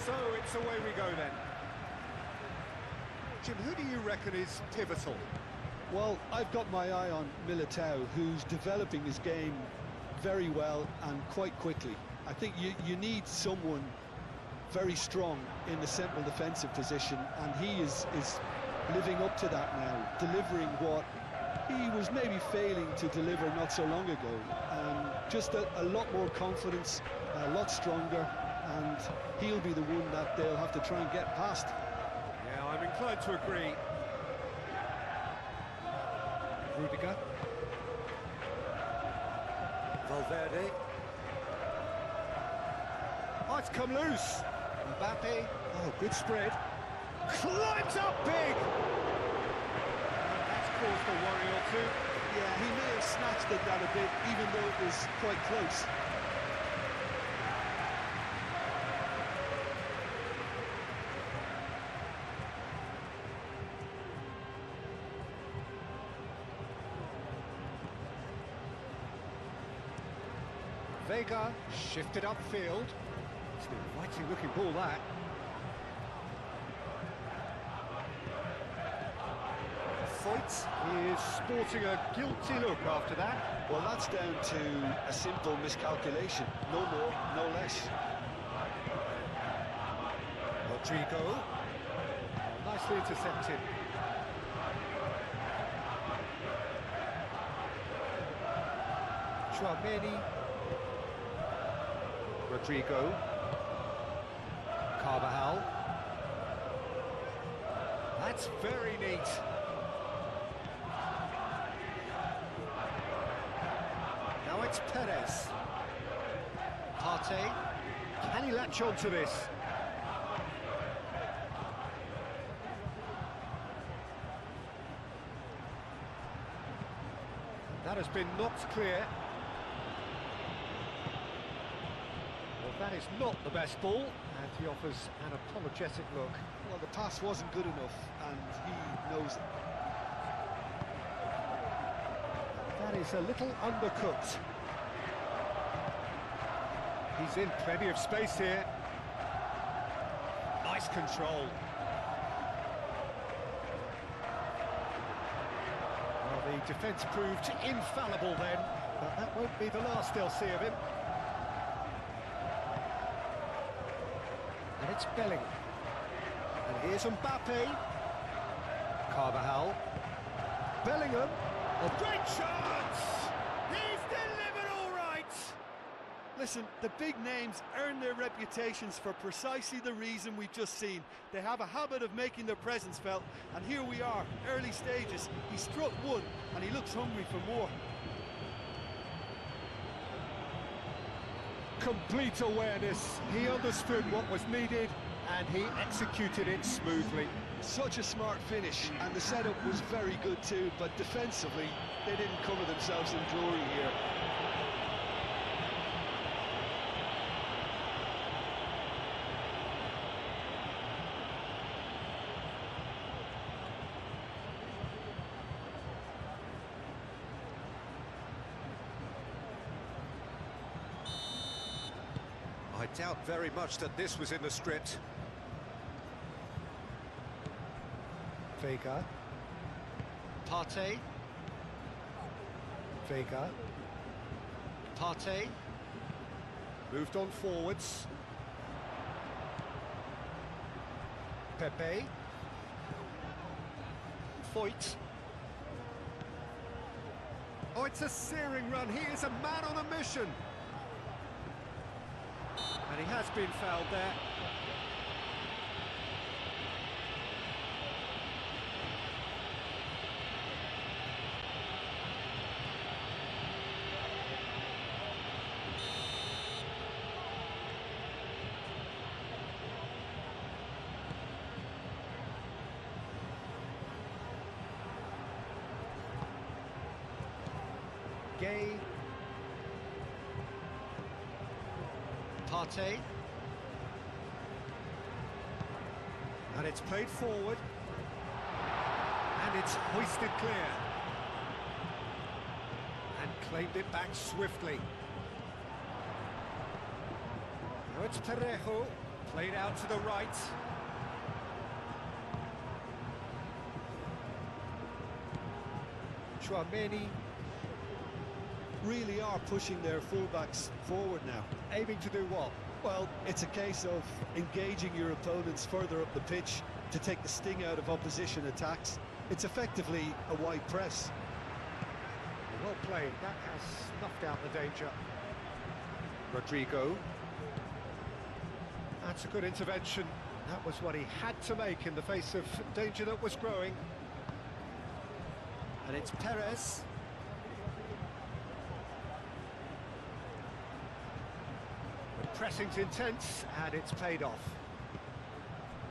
So it's away we go then. Jim, who do you reckon is pivotal? Well, I've got my eye on Militao, who's developing his game very well and quite quickly. I think you need someone very strong in the central defensive position, and he is living up to that now, delivering what he was maybe failing to deliver not so long ago. Just a lot more confidence, a lot stronger, and he'll be the one that they'll have to try and get past. Yeah, I'm inclined to agree. Rudiger. Valverde. Oh, it's come loose. Mbappe. Oh, good spread. Climbs up big! That's caused a worry or two. Yeah, he may have snatched at that a bit, even though it was quite close. Vega shifted upfield. It's an inviting looking ball, that. Foyt is sporting a guilty look after that. Well, that's down to a simple miscalculation. No more, no less. Rodrigo. Nicely intercepted. Chouameni. Rodrigo. Carvajal. That's very neat. Now it's Perez. Partey. Can he latch on to this? That has been knocked clear. Well, that is not the best ball, and he offers an apologetic look. Well, the pass wasn't good enough, and he knows it. That is a little undercooked. He's in plenty of space here. Nice control. Well, the defence proved infallible then, but that won't be the last they'll see of him. And it's Bellingham. And here's Mbappe. Carvajal. Bellingham. A great chance! He's delivered all right! Listen, the big names earn their reputations for precisely the reason we've just seen. They have a habit of making their presence felt, and here we are, early stages. He struck one, and he looks hungry for more. Complete awareness. He understood what was needed, and he executed it smoothly. Such a smart finish, and the setup was very good too, but defensively, they didn't cover themselves in glory here. I doubt very much that this was in the script. Vega. Partey. Vega. Partey. Moved on forwards. Pepe. Foyt. Oh, it's a searing run. He is a man on a mission. And he has been fouled there. Gay. Partey. And it's played forward. And it's hoisted clear. And claimed it back swiftly. Now it's Parejo. Played out to the right. Chouameni Really are pushing their fullbacks forward now. aiming to do what? Well, it's a case of engaging your opponents further up the pitch to take the sting out of opposition attacks. It's effectively a wide press. Well played, that has snuffed out the danger. Rodrigo. That's a good intervention. That was what he had to make in the face of danger that was growing. And it's Perez. The pressing's intense, and it's paid off.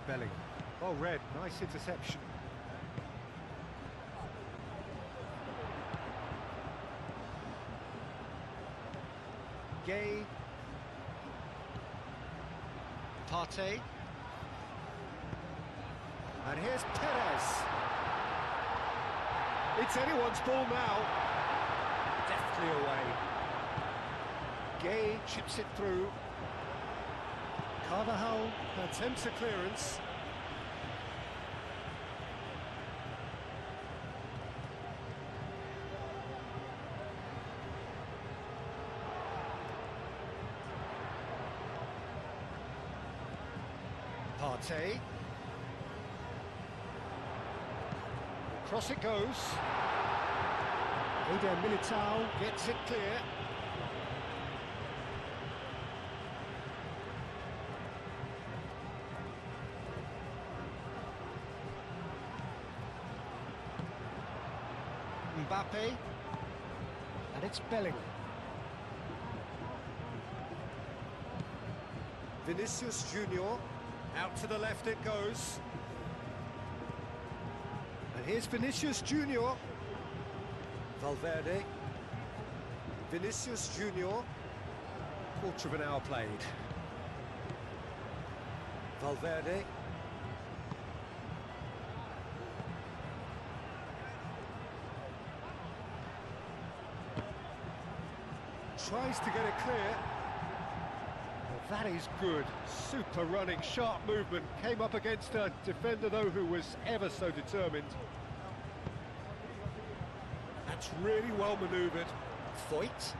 Belling. Oh, Red, nice interception. Gay. Partey. And here's Perez. It's anyone's ball now. Deftly away. Gay chips it through. Carvajal attempts a clearance. Partey. Across it goes. Eder Militao gets it clear. Mbappe. And it's Belling. Vinicius Junior. Out to the left it goes. And here's Vinicius Junior. Valverde. Vinicius Junior. Quarter of an hour played. Valverde. Tries to get it clear. Well, that is good. Super running, sharp movement. Came up against a defender, though, who was ever so determined. That's really well manoeuvred. Foyt.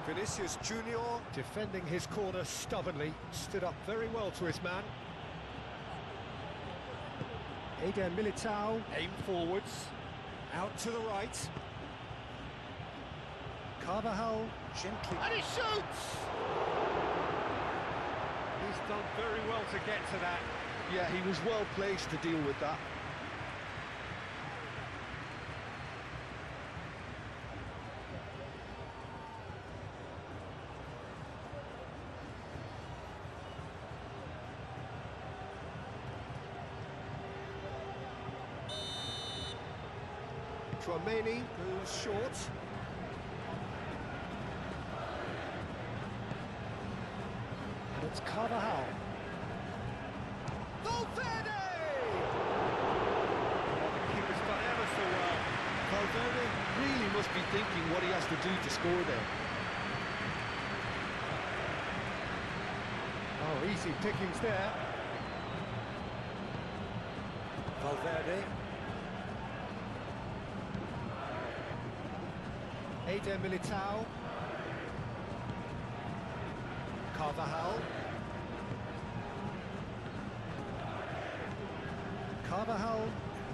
Vinicius Junior defending his corner stubbornly. Stood up very well to his man. Eder Militao, aim forwards, out to the right. Carvajal, gently, and he shoots! He's done very well to get to that. Yeah, he was well placed to deal with that. Chouameni goes short. And it's Carvajal. Valverde! Oh, the keeper's done ever so well. Valverde really must be thinking what he has to do to score there. Oh, easy pickings there. Valverde. Eder Militao. Carvajal. Carvajal,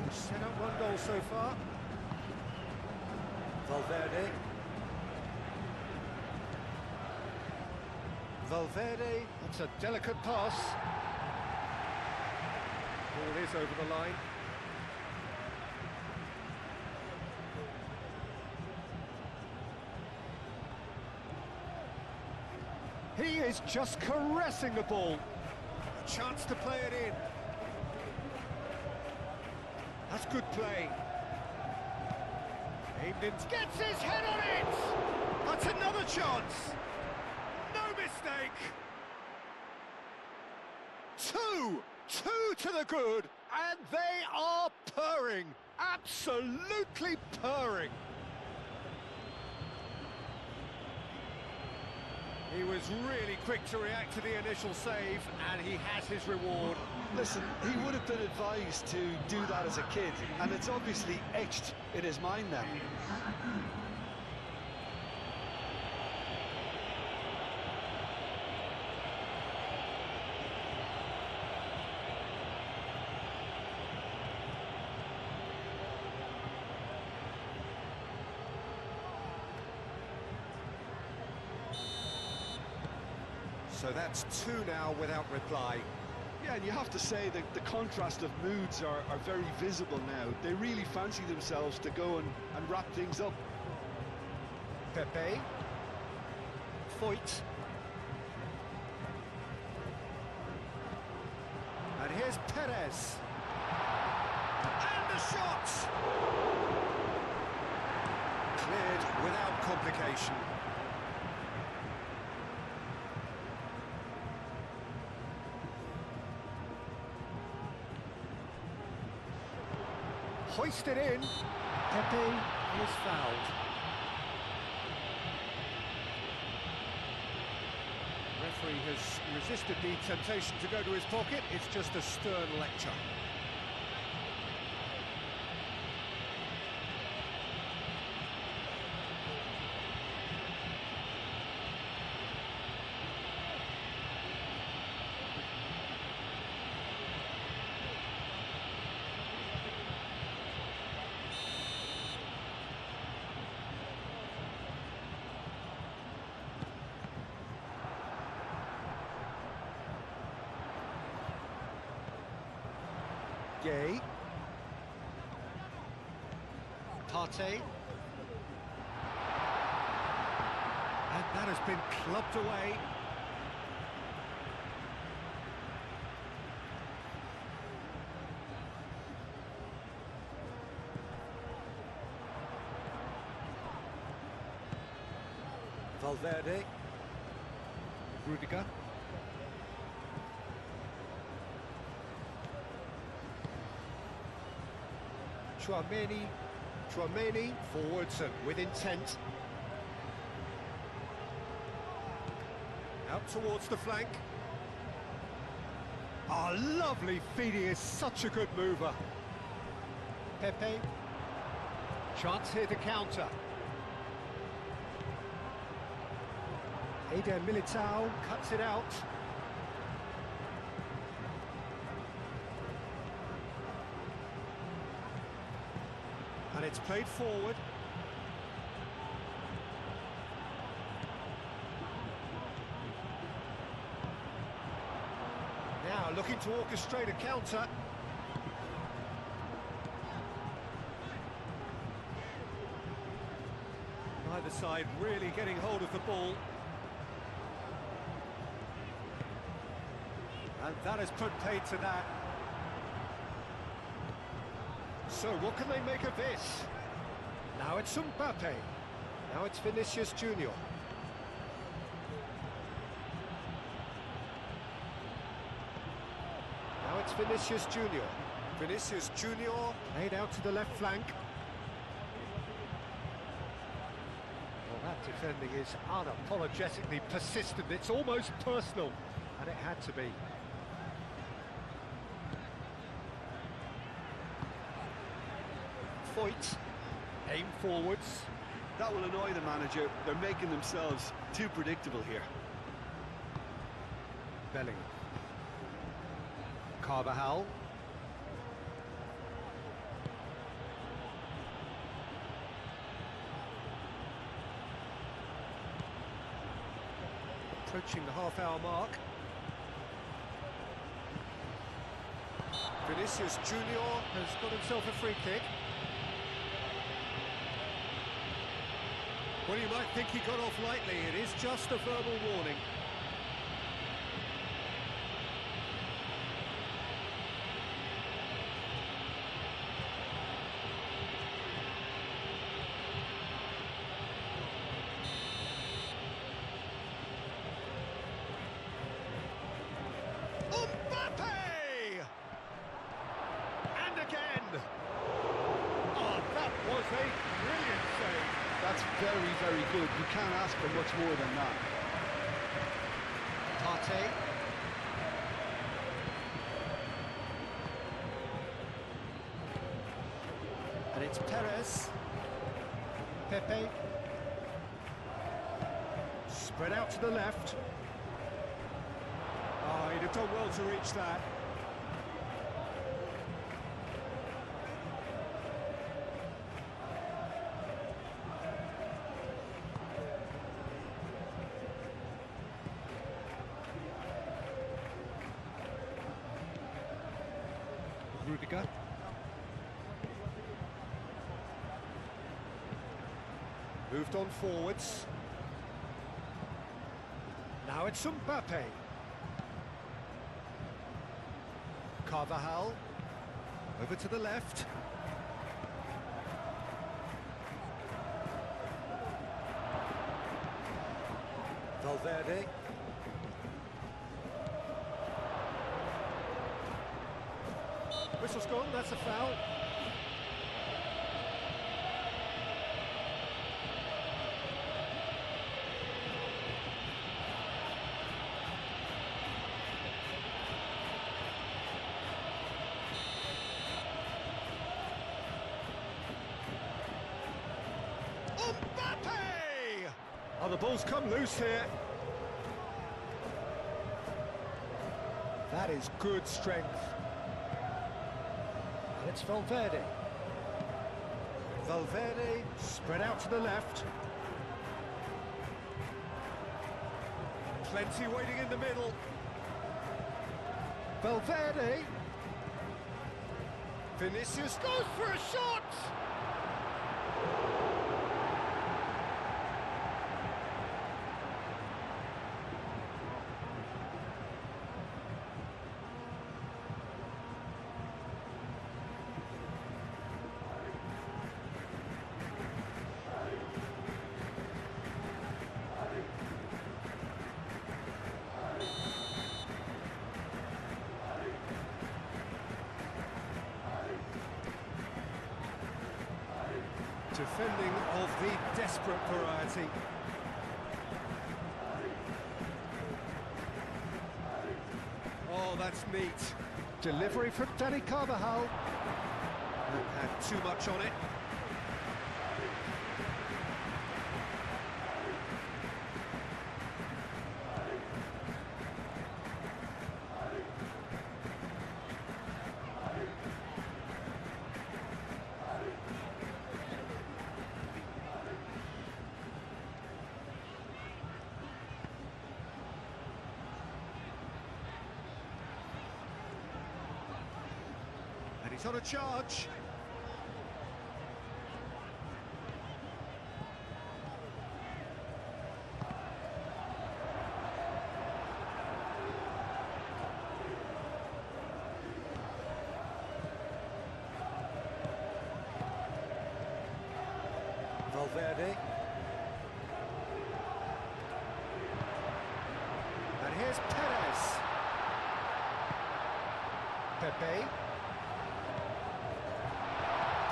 who's set up one goal so far. Valverde. Valverde, that's a delicate pass. Ball is over the line. He is just caressing the ball. A chance to play it in. That's good play. Aimed in, gets his head on it! That's another chance. No mistake. Two to the good, and they are purring. Absolutely purring. He was really quick to react to the initial save, and he has his reward. Listen, he would have been advised to do that as a kid, and it's obviously etched in his mind now. So that's two now without reply. Yeah, and you have to say that the contrast of moods are very visible now. They really fancy themselves to go and wrap things up. Pepe. Foyt. And here's Perez. And the shot! Cleared without complication. Hoisted in. Pepe is fouled. Referee has resisted the temptation to go to his pocket. It's just a stern lecture. Gay. Partey. And that has been clubbed away. Valverde. Rudiger. Tchouaméni forwards and with intent. Out towards the flank. Oh, lovely feed, he is such a good mover. Pepe. Chance here to counter. Eder Militao cuts it out. And it's played forward. Now looking to orchestrate a counter. Neither side really getting hold of the ball. And that has put paid to that. So what can they make of this? Now it's Mbappe. Now it's Vinicius Junior. Now it's Vinicius Junior. Vinicius Junior laid out to the left flank. Well, that defending is unapologetically persistent. It's almost personal, and it had to be. Foyt, aim forwards. That will annoy the manager. They're making themselves too predictable here. Bellingham. Carvajal. Approaching the half-hour mark. Vinicius Junior has got himself a free kick. Well, you might think he got off lightly. It is just a verbal warning. Mbappe! And again! Oh, that was a brilliant save. That's very, very good. You can't ask for much more than that. Partey. And it's Perez. Pepe. Spread out to the left. Oh, he'd have done well to reach that. Rudiger. Moved on forwards. Now it's Mbappe. Carvajal. Over to the left. Valverde. Whistle's gone, that's a foul. Mbappe! Oh, the ball's come loose here. That is good strength. And it's Valverde. Valverde spread out to the left. Plenty waiting in the middle. Valverde. Vinicius goes for a shot! Defending of the desperate variety. Oh, that's neat. Delivery from Dani Carvajal. Had too much on it. And he's on a charge. Valverde. And here's Perez. Pepe.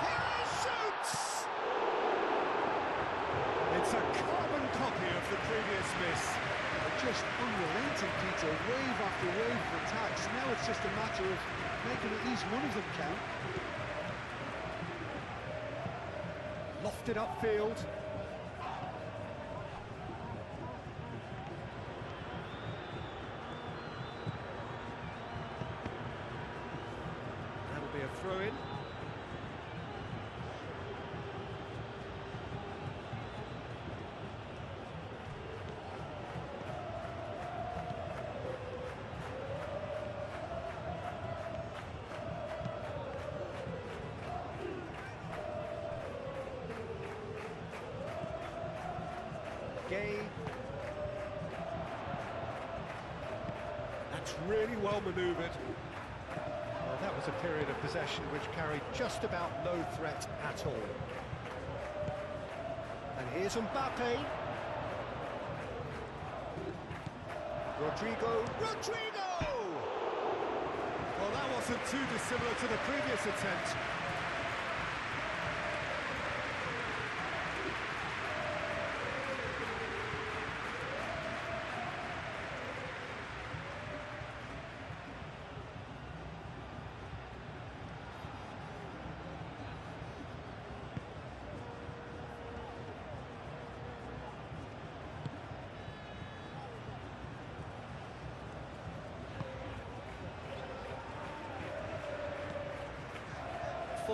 Perez shoots! It's a carbon copy of the previous miss. They're just unrelenting, Peter, wave after wave of attacks. Now it's just a matter of making at least one of them count. Lofted upfield. That'll be a throw-in. Gay. That's really well manoeuvred. Well, that was a period of possession which carried just about no threat at all. And here's Mbappe. Rodrigo. Well, that wasn't too dissimilar to the previous attempt.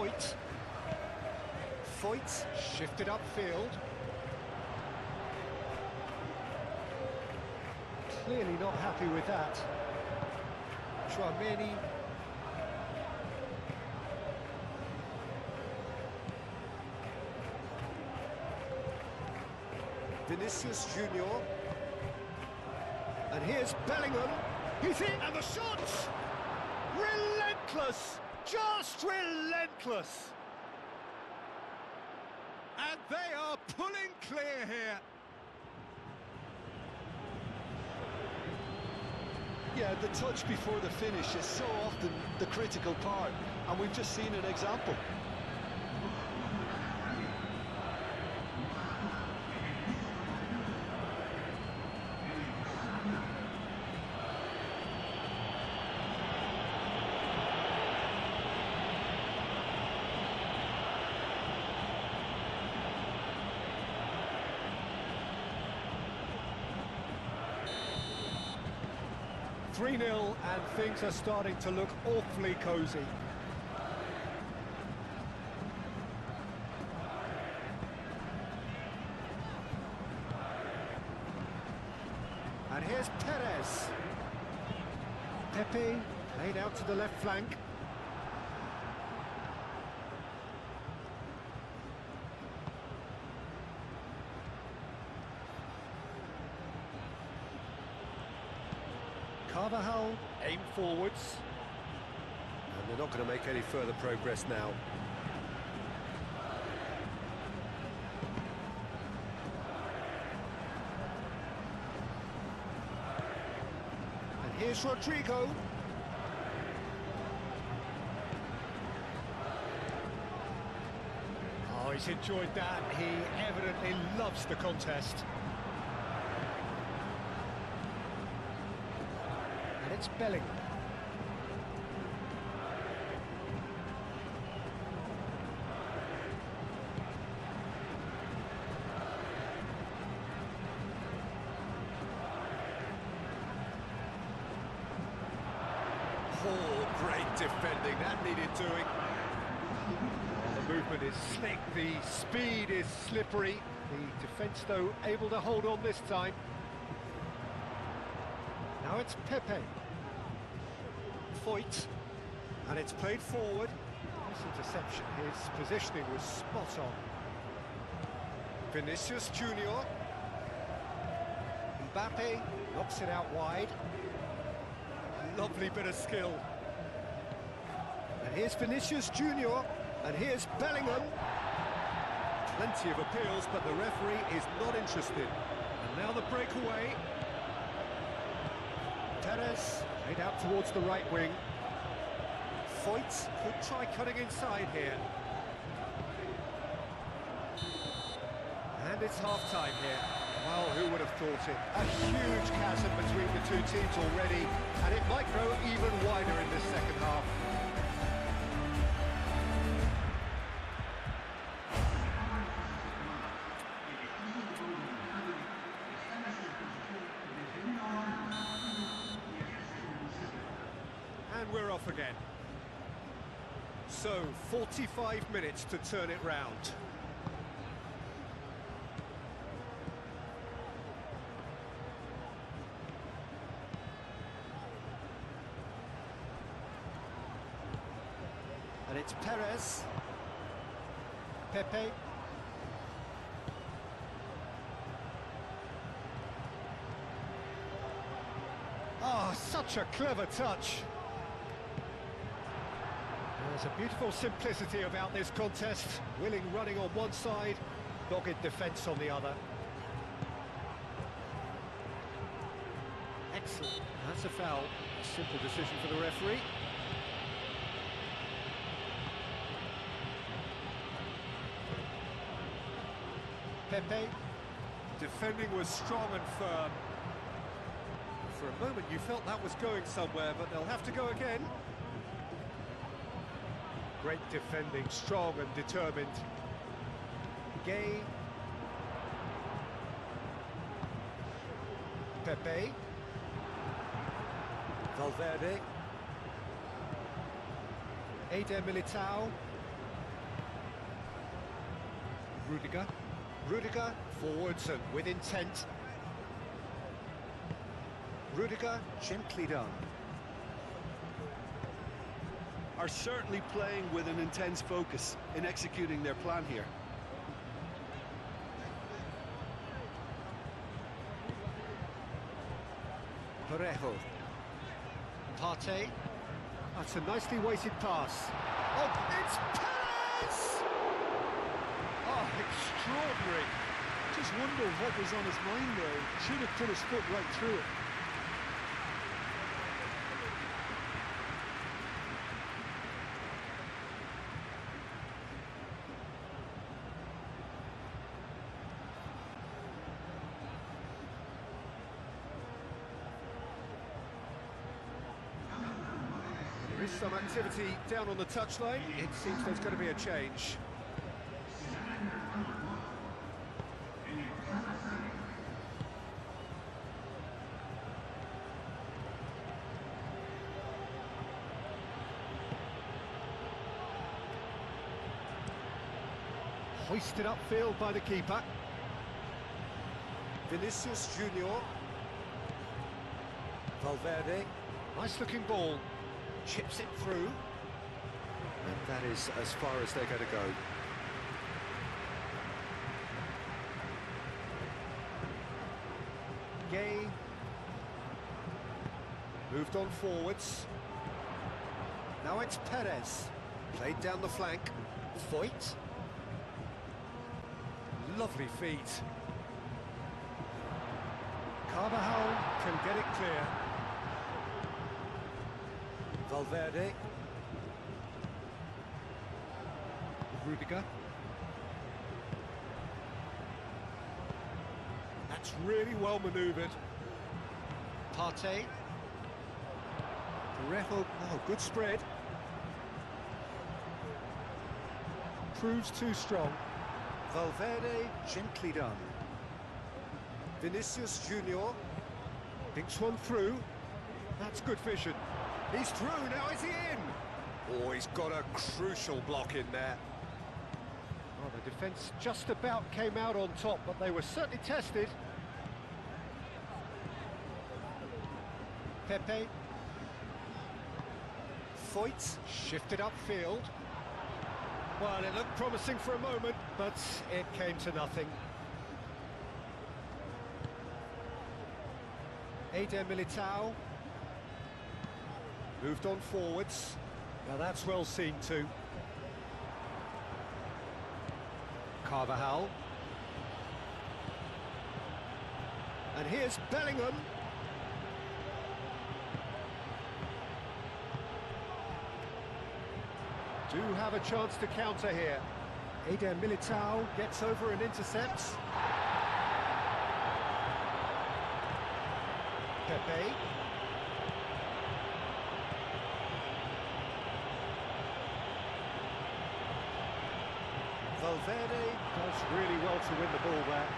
Foyt. Foyt shifted upfield. Clearly not happy with that. Tchouameni. Vinicius Junior. And here's Bellingham. He's in, and the shot! Relentless! Just relentless! And they are pulling clear here. Yeah, the touch before the finish is so often the critical part, and we've just seen an example. Three 0 and things are starting to look awfully cosy. And here's Perez. Pepe played out to the left flank. Carvajal aim forwards. And they're not going to make any further progress now. And here's Rodrigo. Oh, he's enjoyed that. He evidently loves the contest. It's Bellingham. Oh, great defending. That needed doing. The movement is slick. The speed is slippery. The defence, though, able to hold on this time. Now it's Pepe. Foyt, and it's played forward. Nice interception. His positioning was spot on. Vinicius Junior. Mbappe knocks it out wide. Lovely bit of skill. And here's Vinicius Junior, and here's Bellingham. Plenty of appeals, but the referee is not interested. And now the breakaway. Perez played out towards the right wing. Foyt could try cutting inside here. And it's half-time here. Well, who would have thought it? A huge chasm between the two teams already, and it might grow even wider in this second half. And we're off again. So, 45 minutes to turn it round. And it's Perez. Pepe. Oh, such a clever touch. There's a beautiful simplicity about this contest. Willing running on one side, dogged defence on the other. Excellent. That's a foul. A simple decision for the referee. Pepe. Defending was strong and firm. For a moment you felt that was going somewhere, but they'll have to go again. Great defending, strong and determined. Gay. Pepe. Valverde. Eder Militao. Rudiger. Rudiger forwards and with intent. Rudiger gently done. Are certainly playing with an intense focus in executing their plan here. Parejo. Partey. That's a nicely weighted pass. Oh, it's Perez! Oh, extraordinary. Just wonder what was on his mind there. Should have put his foot right through it. There is some activity down on the touchline. It seems there's going to be a change. Hoisted upfield by the keeper. Vinicius Junior. Valverde. Nice looking ball. Chips it through. And that is as far as they're going to go. Gay. Moved on forwards. Now it's Perez. Played down the flank. Foyt. Lovely feet. Carvajal can get it clear. Valverde. Rudiger. That's really well manoeuvred. Partey. Parejo. Oh, good spread. Proves too strong. Valverde, gently done. Vinicius Junior. Thinks one through. That's good vision. He's through, now is he in? Oh, he's got a crucial block in there. Oh, the defence just about came out on top, but they were certainly tested. Pepe. Foyt, shifted upfield. Well, it looked promising for a moment, but it came to nothing. Eder Militao. Moved on forwards. Now that's well seen too. Carvajal. And here's Bellingham. Do have a chance to counter here. Eder Militao gets over and intercepts. Pepe. Valverde does really well to win the ball there.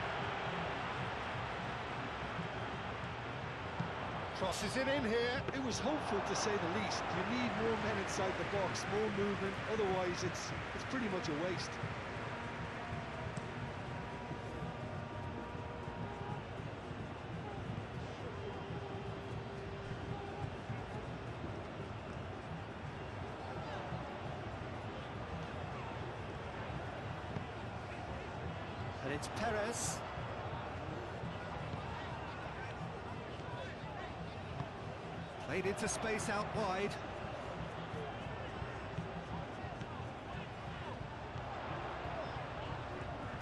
Crosses it in here. It was hopeful to say the least. You need more men inside the box, more movement, otherwise it's pretty much a waste. And it's Perez. Played into space out wide.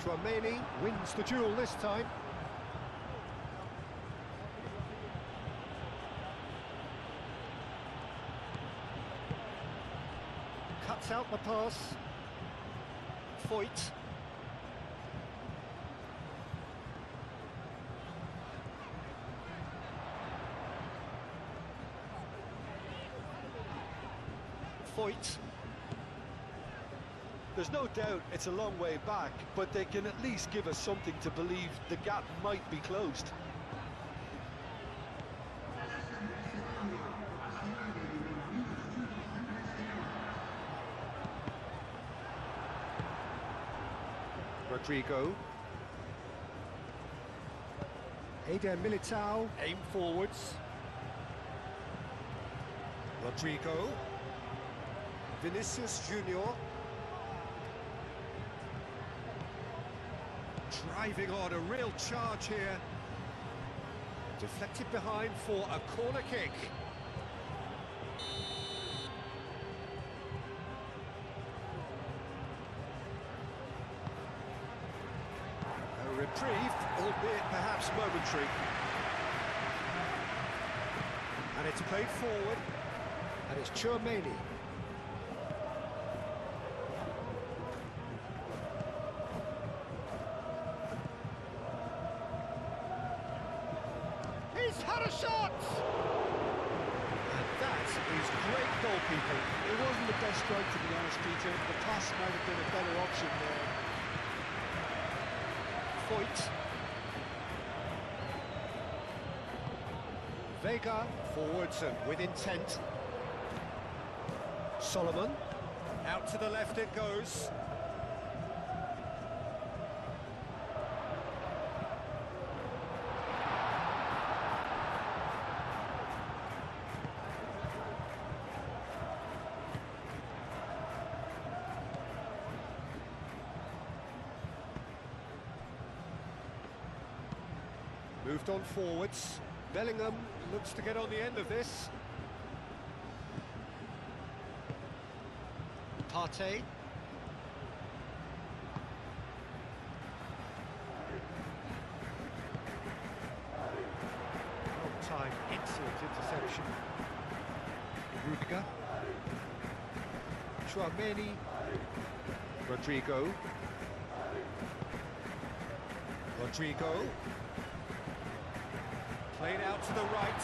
Tchouaméni wins the duel this time. Cuts out the pass. Foyt. Foyt. There's no doubt it's a long way back, but they can at least give us something to believe the gap might be closed. Rodrigo. Eder Militao, aim forwards. Rodrigo. Vinicius Junior. Driving on, a real charge here. Deflected behind for a corner kick. A reprieve, albeit perhaps momentary. And it's played forward, and it's Tchouaméni. He's had a shot! And that is great goalkeeping. It wasn't the best strike, to be honest, Peter. The pass might have been a better option there. Foyt. Vega, forwards and with intent. Solomon, out to the left it goes. Moved on forwards. Bellingham looks to get on the end of this. Partey. Long time, excellent interception. Rudiger. Tchouaméni. Rodrigo. Rodrigo. Played out to the right.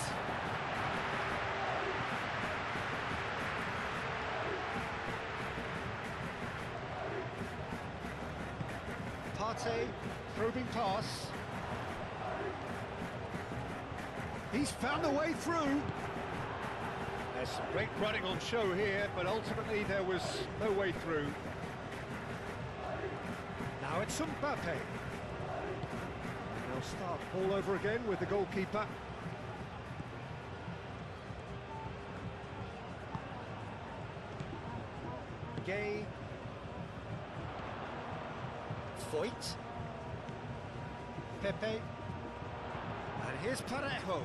Partey, probing pass. He's found a way through. There's some great running on show here, but ultimately there was no way through. Now it's Mbappe. They'll start all over again with the goalkeeper. Gay. Foyt. Pepe. And here's Parejo.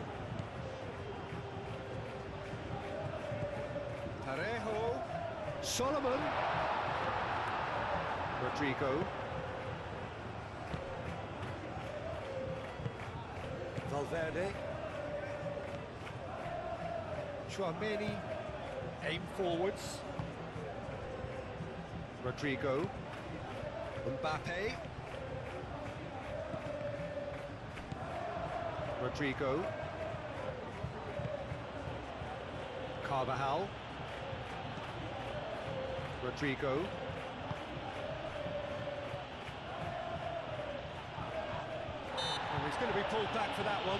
Parejo. Solomon. Rodrigo. Valverde. Tchouaméni. Aim forwards. Rodrigo. Mbappe. Rodrigo. Carvajal. Rodrigo. And he's going to be pulled back for that one.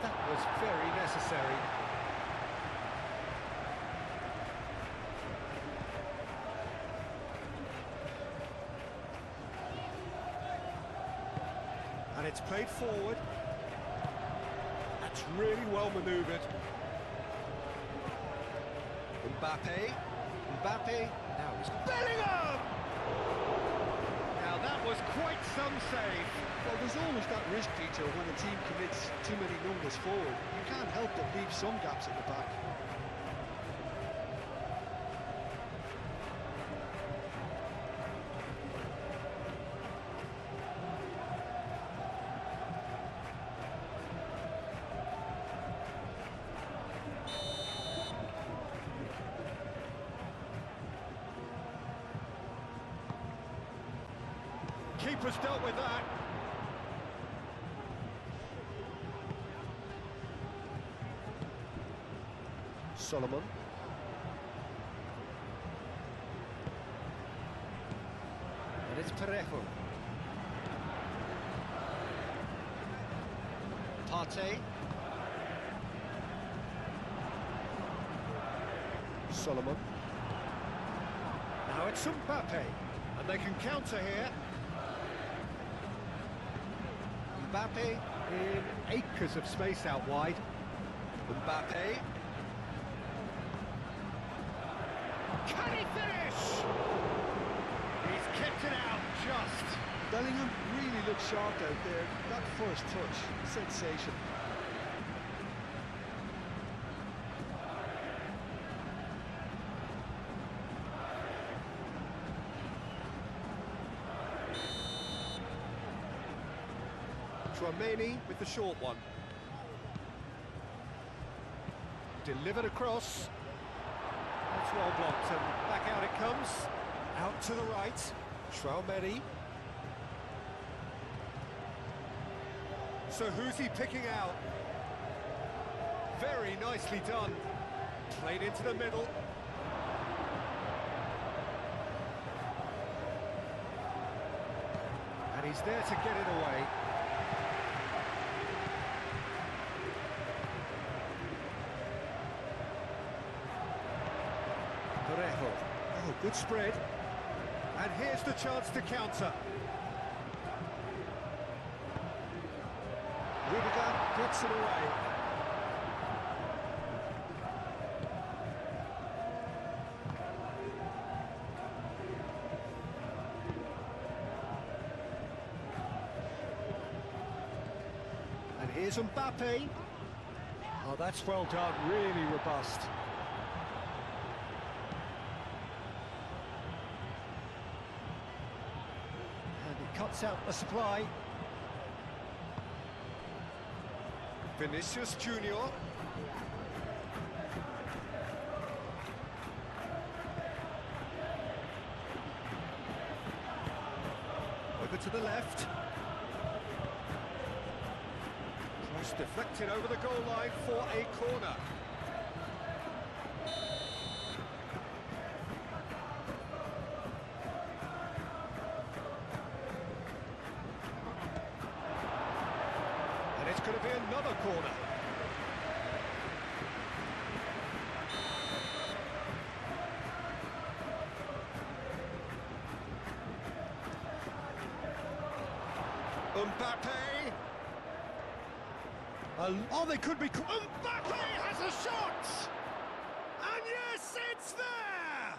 That was very necessary. And it's played forward. That's really well manoeuvred. Mbappe. Mbappe. Now he's Bellingham! Now that was quite some save. Well, there's always that risk, Peter, when a team commits too many numbers forward. You can't help but leave some gaps at the back. Keeper's dealt with that. Solomon. it's Parejo. Partey. Solomon. Now it's Mbappe, and they can counter here. Mbappe in acres of space out wide. Mbappe. Can he finish? He's kept it out just. Bellingham really looked sharp out there. That first touch, sensation. Tchouaméni with the short one. Delivered across. It's well blocked, and back out it comes. Out to the right. Tchouaméni. So who's he picking out? Very nicely done. Played into the middle. And he's there to get it away. Parejo. Oh, good spread. And here's the chance to counter. Rudiger puts it away. And here's Mbappe. Oh, that's well done, really robust. And he cuts out the supply. Vinicius Junior. Over to the left. Cross deflected over the goal line for a corner. And it's going to be another corner. Mbappe. Oh, they could be. Mbappe has a shot! And yes, it's there!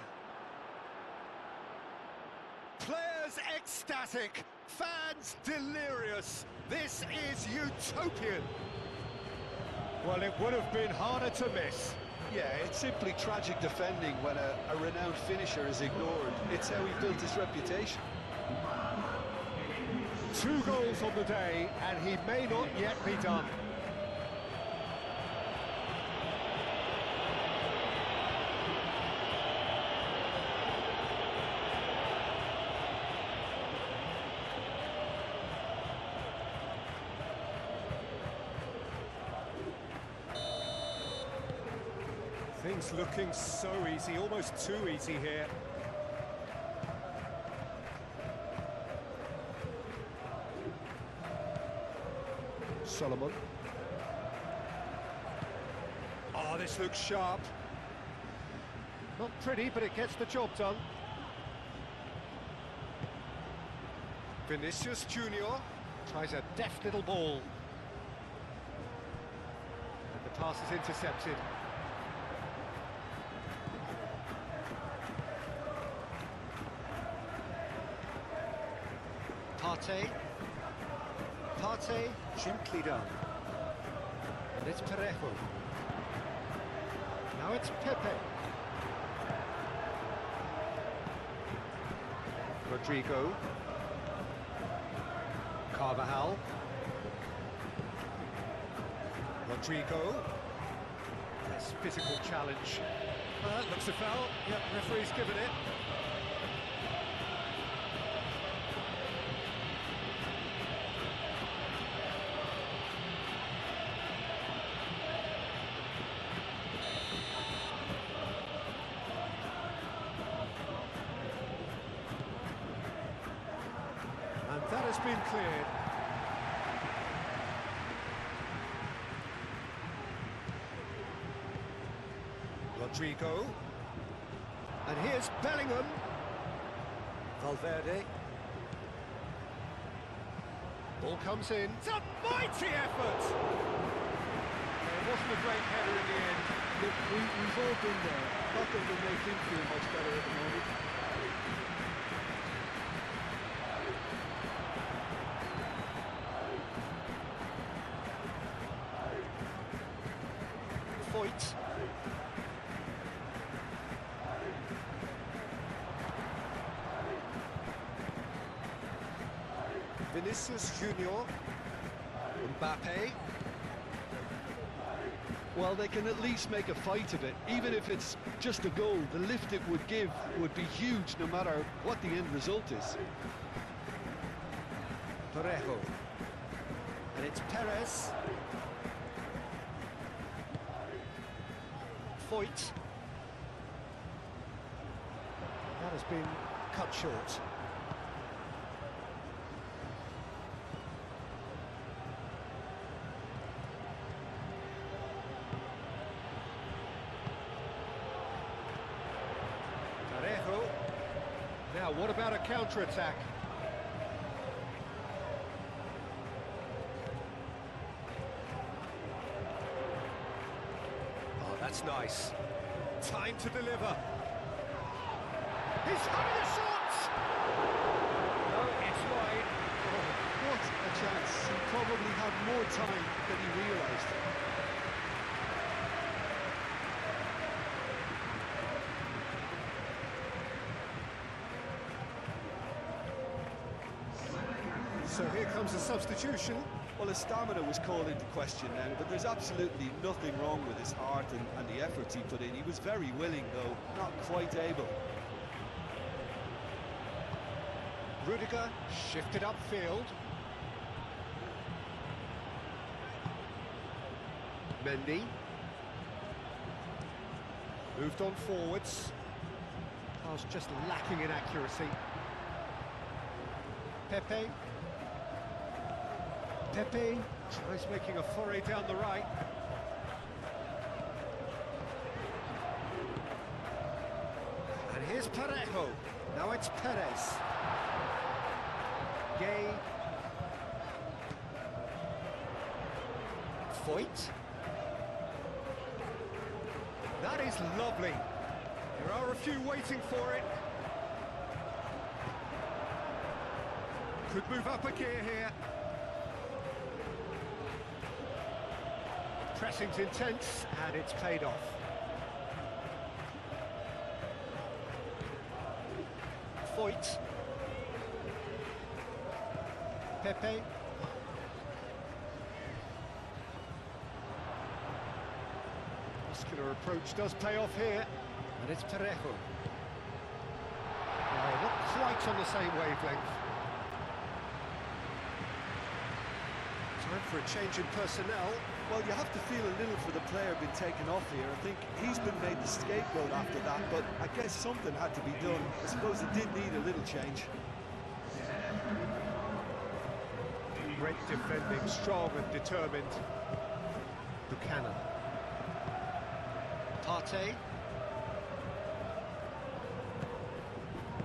Players ecstatic, fans delirious. This is utopian. Well, it would have been harder to miss. Yeah, it's simply tragic defending when a renowned finisher is ignored. It's how he built his reputation. 2 goals on the day, and he may not yet be done. Things looking so easy, almost too easy here. Solomon. Oh, this looks sharp. Not pretty, but it gets the job done. Vinicius Junior tries a deft little ball. And the pass is intercepted. Partey. Partey, gently done. And it's Parejo. Now it's Pepe. Rodrigo. Carvajal. Rodrigo. This physical challenge. That looks a foul. Yep, referee's given it. has been cleared. Rodrigo. And here's Bellingham. Valverde. Ball comes in. It's a mighty effort! It wasn't a great header in the end. Look, we've all been there. Not that we make him feel much better at the moment. Foyt. Vinicius Junior. Mbappe. Well, they can at least make a fight of it. Even if it's just a goal, the lift it would give would be huge no matter what the end result is. Parejo. And it's Perez. Foyt. That has been cut short. Parejo. Now, what about a counter-attack? Oh, that's nice. Time to deliver. He's having a shot! No, it's wide. Oh, what a chance. He probably had more time than he realised. So here comes a substitution. Well, his stamina was called into question then, but there's absolutely nothing wrong with his heart and the efforts he put in. He was very willing, though, not quite able. Rudiger shifted upfield. Mendy. Moved on forwards. Pass just lacking in accuracy. Pepe. Pepe tries making a foray down the right. And here's Parejo. Now it's Perez. Gay. Foyt. That is lovely. There are a few waiting for it. Could move up a gear here. Pressing's intense, and it's paid off. Foyt. Pepe. Muscular approach does pay off here, and it's Parejo. Oh, not quite on the same wavelength. Time for a change in personnel. Well, you have to feel a little for the player being taken off here. I think he's been made the scapegoat after that, but I guess something had to be done. I suppose it did need a little change. Great defending, strong and determined. Buchanan. Partey.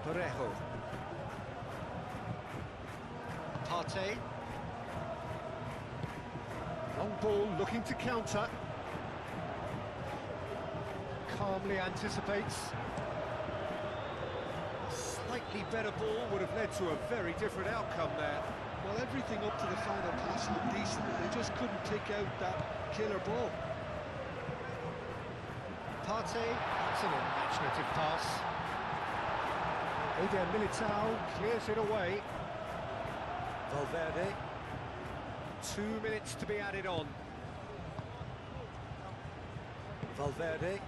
Parejo. Partey. Long ball looking to counter. Calmly anticipates. A slightly better ball would have led to a very different outcome there. Well, everything up to the final pass looked decent. They just couldn't pick out that killer ball. Partey, that's an imaginative pass. Eder Militao clears it away. Valverde. 2 minutes to be added on. Valverde.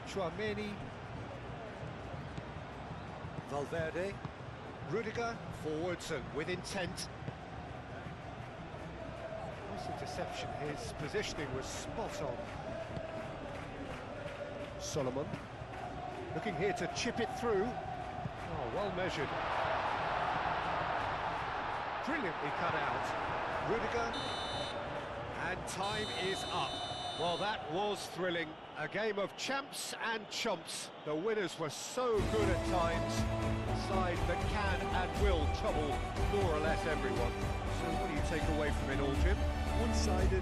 Chouameni. Valverde. Rudiger, forwards and with intent. Nice interception, his positioning was spot on. Solomon. Looking here to chip it through. Oh, well measured. Brilliantly cut out. Rudiger. And time is up. Well, that was thrilling. A game of champs and chumps. The winners were so good at times. A side that can and will trouble more or less everyone. So what do you take away from it all, Jim? One-sided.